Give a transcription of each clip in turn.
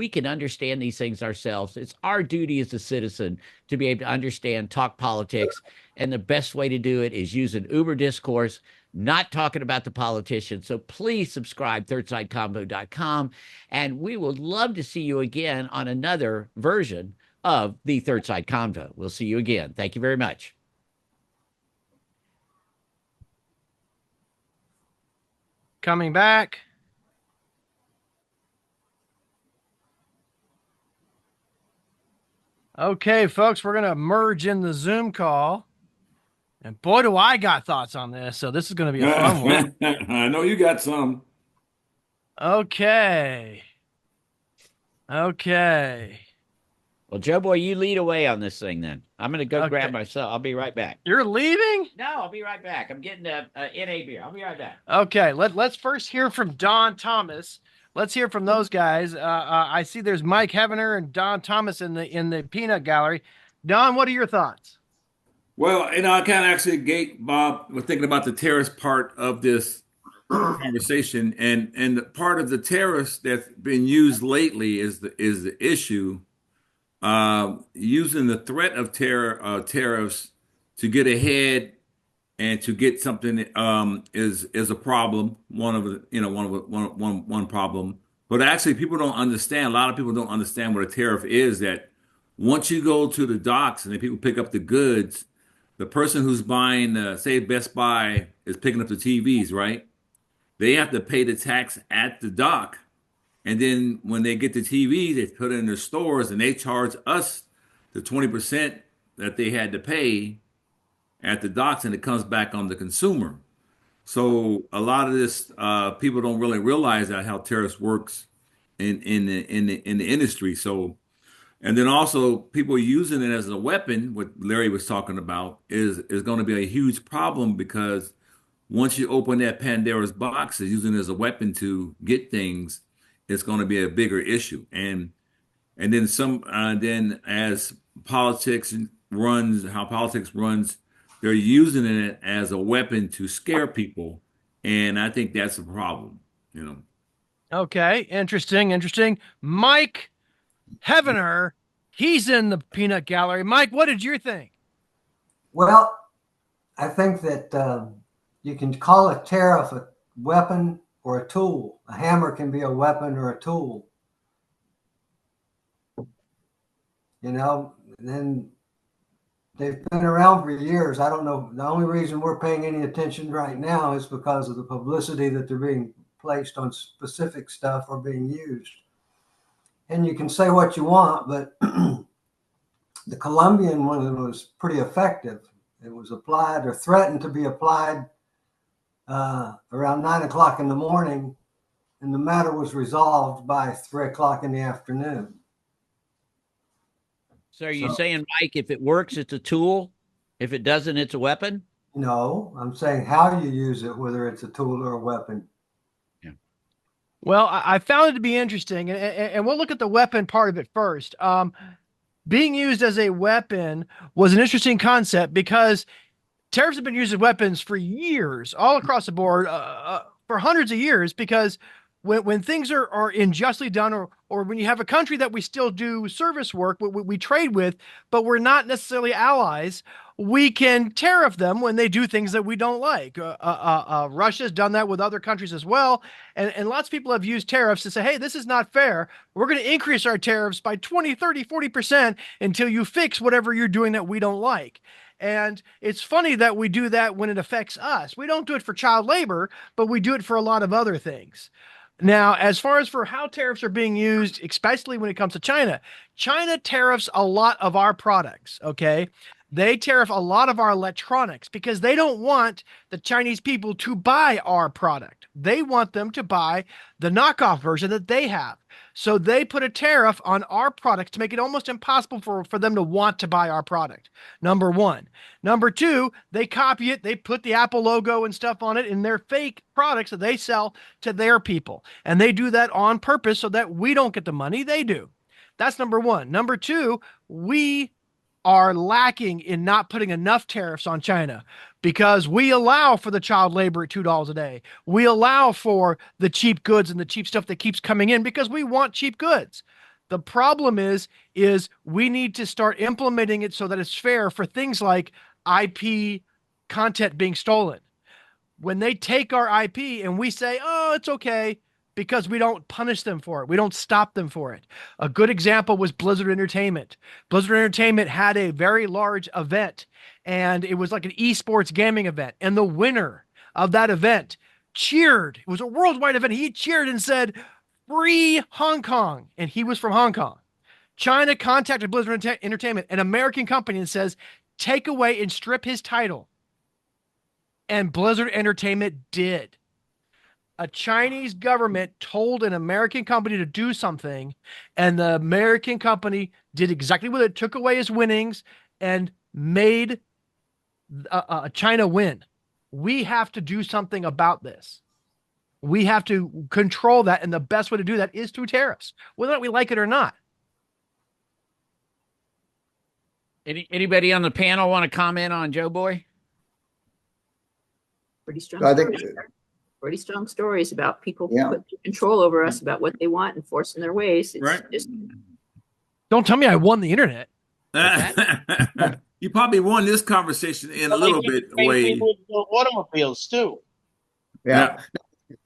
we can understand these things ourselves. It's our duty as a citizen to be able to understand, talk politics. And the best way to do it is use an Uber discourse, not talking about the politicians. So please subscribe, thirdsideconvo.com. And we would love to see you again on another version of the Third Side Convo. We'll see you again. Thank you very much. Coming back. Okay, folks, we're going to merge in the Zoom call. And boy, do I got thoughts on this. So this is going to be a fun one. I know you got some. Okay. Okay. Well, Joe Boy, you lead away on this thing then. I'm going to go grab myself. I'll be right back. You're leaving? No, I'll be right back. I'm getting a NA beer. I'll be right back. Okay, let's first hear from Don Thomas. Let's hear from those guys. I see there's Mike Hevener and Don Thomas in the peanut gallery. Don, what are your thoughts? Well, I kind of actually Bob was thinking about the tariffs part of this conversation, and the part of the tariffs that's been used lately is the issue. Using the threat of tariffs to get ahead and to get something is a problem. One problem. But actually, people don't understand. A lot of people don't understand what a tariff is. That once you go to the docks and then people pick up the goods, the person who's buying, say Best Buy is picking up the TVs, right? They have to pay the tax at the dock. And then when they get the TV, they put it in their stores and they charge us the 20% that they had to pay at the docks, and it comes back on the consumer. So a lot of this, people don't really realize that how tariffs works in the industry. So, and then also people using it as a weapon, what Larry was talking about, is going to be a huge problem, because once you open that Pandora's box, using it as a weapon to get things, it's going to be a bigger issue. And then then as politics runs, they're using it as a weapon to scare people. And I think that's a problem, Okay, interesting. Mike Hevener, he's in the peanut gallery. Mike, what did you think? Well, I think that you can call a tariff a weapon or a tool. A hammer can be a weapon or a tool. Then they've been around for years. I don't know. The only reason we're paying any attention right now is because of the publicity that they're being placed on specific stuff or being used. And you can say what you want, but the Colombian one was pretty effective. It was applied or threatened to be applied around 9 o'clock in the morning, and the matter was resolved by 3 o'clock in the afternoon. So are you saying, Mike, if it works, it's a tool? If it doesn't, it's a weapon? No, I'm saying how you use it, whether it's a tool or a weapon. Yeah. Well, I found it to be interesting, and we'll look at the weapon part of it first. Being used as a weapon was an interesting concept, because tariffs have been used as weapons for years, all across the board, for hundreds of years, because when things are unjustly done, or when you have a country that we still do service work, we trade with, but we're not necessarily allies, we can tariff them when they do things that we don't like. Russia's done that with other countries as well. And lots of people have used tariffs to say, hey, this is not fair. We're going to increase our tariffs by 20, 30, 40% until you fix whatever you're doing that we don't like. And it's funny that we do that when it affects us. We don't do it for child labor, but we do it for a lot of other things. Now, as far as for how tariffs are being used, especially when it comes to China, China tariffs a lot of our products, okay? They tariff a lot of our electronics because they don't want the Chinese people to buy our product. They want them to buy the knockoff version that they have. So they put a tariff on our products to make it almost impossible for them to want to buy our product. Number one. Number two, they copy it. They put the Apple logo and stuff on it in their fake products that they sell to their people. And they do that on purpose so that we don't get the money. They do. That's number one. Number two, we are lacking in not putting enough tariffs on China, because we allow for the child labor at $2 a day. We allow for the cheap goods and the cheap stuff that keeps coming in because we want cheap goods. The problem is we need to start implementing it so that it's fair for things like IP content being stolen. When they take our IP and we say, oh, it's okay, because we don't punish them for it. We don't stop them for it. A good example was Blizzard Entertainment. Blizzard Entertainment had a very large event, and it was like an esports gaming event. And the winner of that event cheered. It was a worldwide event. He cheered and said, "Free Hong Kong." And he was from Hong Kong. China contacted Blizzard Entertainment, an American company, and says, take away and strip his title. And Blizzard Entertainment did. A Chinese government told an American company to do something, and the American company did exactly what it took away his winnings and made China win. We have to do something about this. We have to control that, and the best way to do that is through tariffs, whether or not we like it or not. Anybody on the panel want to comment on Joe Boy? Pretty strong stories. Pretty strong stories about people putting control over us about what they want and forcing their ways. It's just... Don't tell me I won the internet. You probably won this conversation in a little bit way. Automobiles too. Yeah.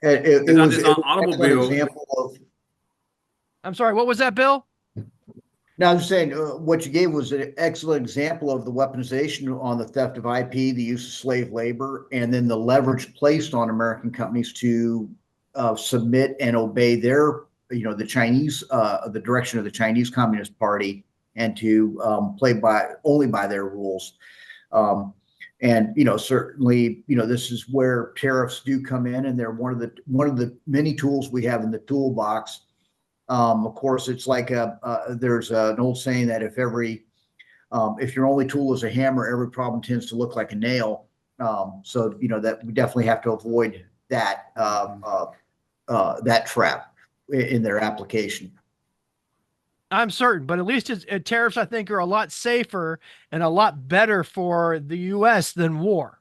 It was an automobile example of. I'm sorry. What was that, Bill? No, I'm just saying what you gave was an excellent example of the weaponization on the theft of IP, the use of slave labor, and then the leverage placed on American companies to submit and obey their, the Chinese, the direction of the Chinese Communist Party, and to play only by their rules. And certainly, this is where tariffs do come in, and they're one of the many tools we have in the toolbox. Of course, it's like there's an old saying that if your only tool is a hammer, every problem tends to look like a nail. So that we definitely have to avoid that that trap in their application. I'm certain, but at least tariffs, I think, are a lot safer and a lot better for the U.S. than war.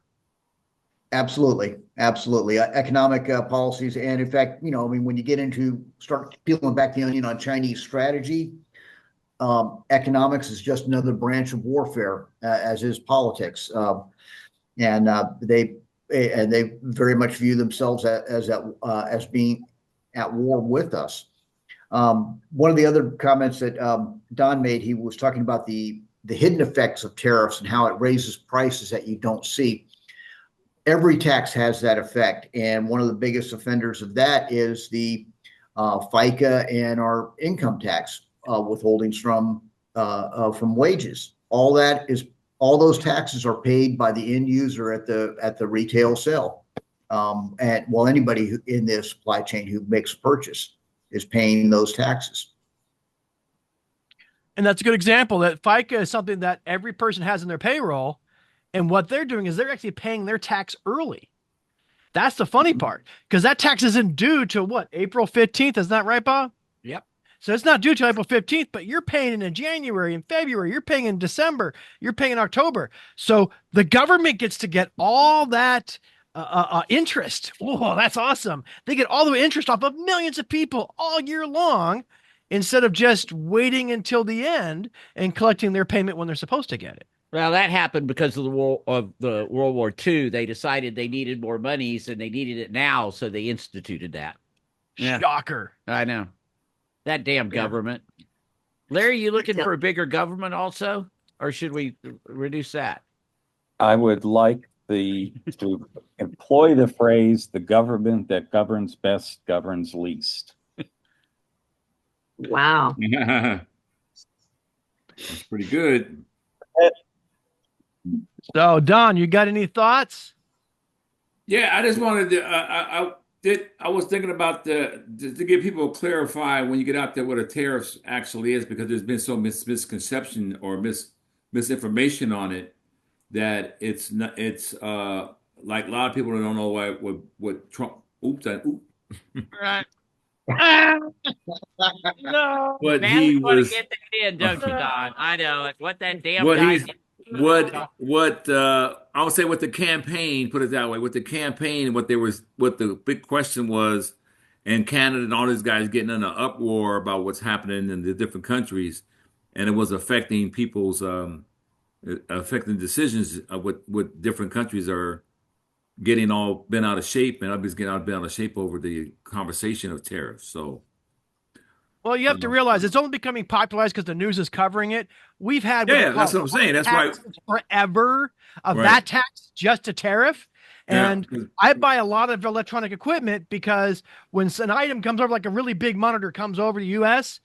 Absolutely. Economic policies. And in fact, when you start peeling back the onion on Chinese strategy, economics is just another branch of warfare, as is politics. And they very much view themselves as being at war with us. One of the other comments that Don made, he was talking about the hidden effects of tariffs and how it raises prices that you don't see. Every tax has that effect, and one of the biggest offenders of that is the FICA and our income tax withholdings from wages. All those taxes are paid by the end user at the retail sale, and anybody in the supply chain who makes a purchase is paying those taxes. And that's a good example that FICA is something that every person has in their payroll. And what they're doing is they're actually paying their tax early. That's the funny part, because that tax isn't due to what, April 15th? Isn't that right, Bob? Yep. So it's not due till April 15th, but you're paying in January and February. You're paying in December. You're paying in October. So the government gets to get all that interest. Oh, that's awesome. They get all the interest off of millions of people all year long instead of just waiting until the end and collecting their payment when they're supposed to get it. Well, that happened because of the World War II. They decided they needed more monies and they needed it now, so they instituted that. Yeah. Shocker. I know. That damn government. Larry, you looking for a bigger government also? Or should we reduce that? I would like to employ the phrase, the government that governs best governs least. Wow. That's pretty good. So, Don, you got any thoughts? Yeah, I just wanted to. I was thinking about to get people to clarify when you get out there what a tariff actually is, because there's been so misconception or misinformation on it that it's not. It's like a lot of people don't know what Trump. Right. No. But Man, he we want was. to get that in, don't you, Don? I know. What that damn What guy he's. did. I would say with the campaign, put it that way, with the campaign, what the big question was, and Canada and all these guys getting in an uproar about what's happening in the different countries, and it was affecting people's affecting decisions of what different countries are getting all bent out of shape, and others getting bent out of shape over the conversation of tariffs. So, Well, you have to realize it's only becoming popularized because the news is covering it. We've had that's what I'm saying. That's why forever a VAT tax just a tariff. And I buy a lot of electronic equipment because when an item comes over, like a really big monitor comes over to US,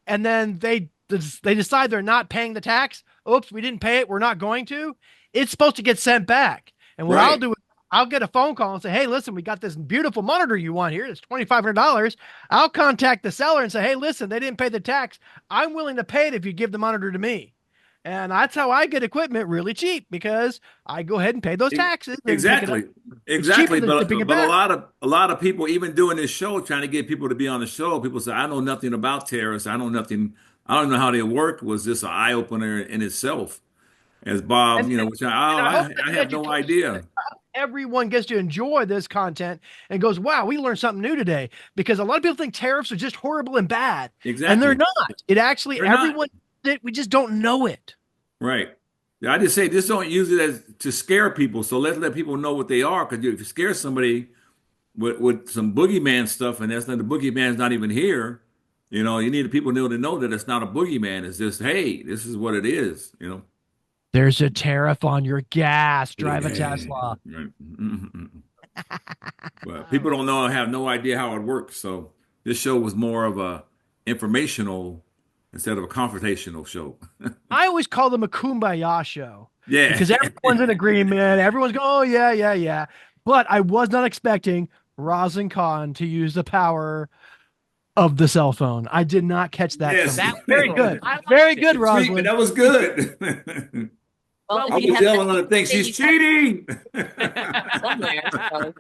and then they decide they're not paying the tax. Oops, we didn't pay it. We're not going to. It's supposed to get sent back. And what I'll do is I'll get a phone call and say, hey, listen, we got this beautiful monitor you want here. It's $2,500. I'll contact the seller and say, hey, listen, they didn't pay the tax. I'm willing to pay it if you give the monitor to me. And that's how I get equipment really cheap, because I go ahead and pay those taxes. Exactly. But a lot of people, even doing this show, trying to get people to be on the show, people say, I know nothing about tariffs. I don't know how they work. Was this an eye opener in itself? As Bob, which I have no idea. Everyone gets to enjoy this content and goes, wow, we learned something new today. Because a lot of people think tariffs are just horrible and bad. Exactly. And they're not. It actually, everyone, we just don't know it. Right. I just say, just don't use it as to scare people. So let people know what they are. Because if you scare somebody with some boogeyman stuff, and the boogeyman's not even here, you need people to know that it's not a boogeyman. It's just, hey, this is what it is, There's a tariff on your gas. Drive a Tesla. Right. Well, people don't know, have no idea how it works. So this show was more of a informational instead of a confrontational show. I always call them a kumbaya show. Yeah. Because everyone's in agreement. Everyone's going, oh, yeah. But I was not expecting Roslyn Khan to use the power of the cell phone. I did not catch that. Yes. Very good. Very good, Roslyn. That was good. Well, I was yelling on the thing. She's cheating. Somewhere. So,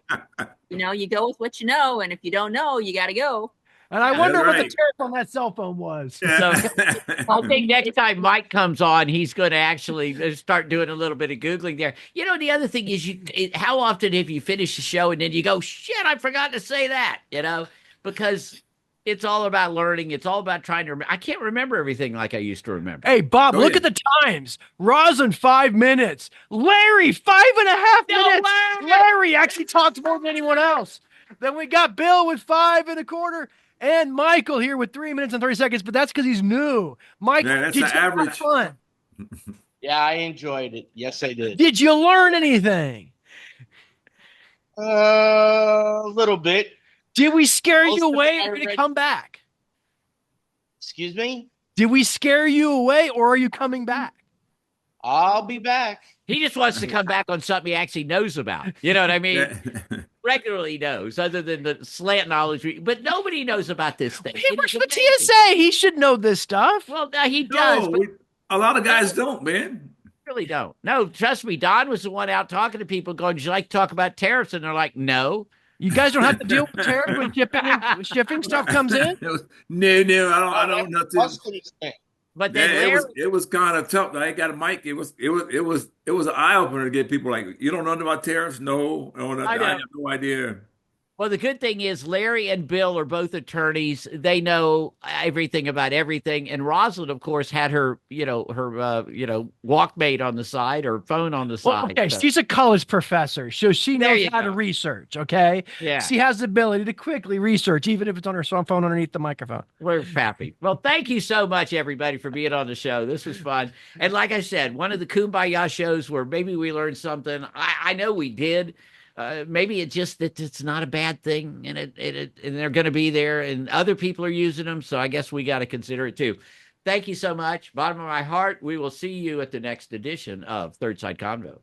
you go with what you know, and if you don't know, you got to go. And I wonder what the tariff on that cell phone was. So I think next time Mike comes on, he's going to actually start doing a little bit of Googling there. The other thing is, how often have you finished the show and then you go, shit, I forgot to say that, because it's all about learning. It's all about trying to remember. I can't remember everything like I used to remember. Hey, Bob, look at the times. Roslyn, 5 minutes. Larry, 5.5 minutes. Larry actually talked more than anyone else. Then we got Bill with 5.25. And Michael here with 3 minutes and 30 seconds, but that's because he's new. Mike, that's did the you have average. fun? Yeah, I enjoyed it. Yes, I did. Did you learn anything? A little bit. Did we scare you away or did you come back? Excuse me? Did we scare you away or are you coming back? I'll be back. He just wants to come back on something he actually knows about. You know what I mean? Regularly knows, other than the slant knowledge. But nobody knows about this thing. He works with TSA. He should know this stuff. Well, he does. No, a lot of guys don't, man. Really don't. No, trust me. Don was the one out talking to people going, "Would you like to talk about tariffs?" And they're like, "No." You guys don't have to deal with tariffs when shipping stuff comes in? No, I don't know nothing. But then it was kind of tough. I got a mic. It was an eye opener to get people like, you don't know about tariffs? No, I have no idea. Well, the good thing is Larry and Bill are both attorneys. They know everything about everything. And Roslyn, of course, had her Walkmate on the side or phone on the side. Okay, so she's a college professor, so she knows how to research, okay? Yeah. She has the ability to quickly research, even if it's on her phone underneath the microphone. We're happy. Well, thank you so much, everybody, for being on the show. This was fun. And like I said, one of the Kumbaya shows where maybe we learned something. I know we did. Maybe it's just that it's not a bad thing, and and they're going to be there, and other people are using them. So I guess we got to consider it too. Thank you so much. Bottom of my heart, we will see you at the next edition of Third Side Convo.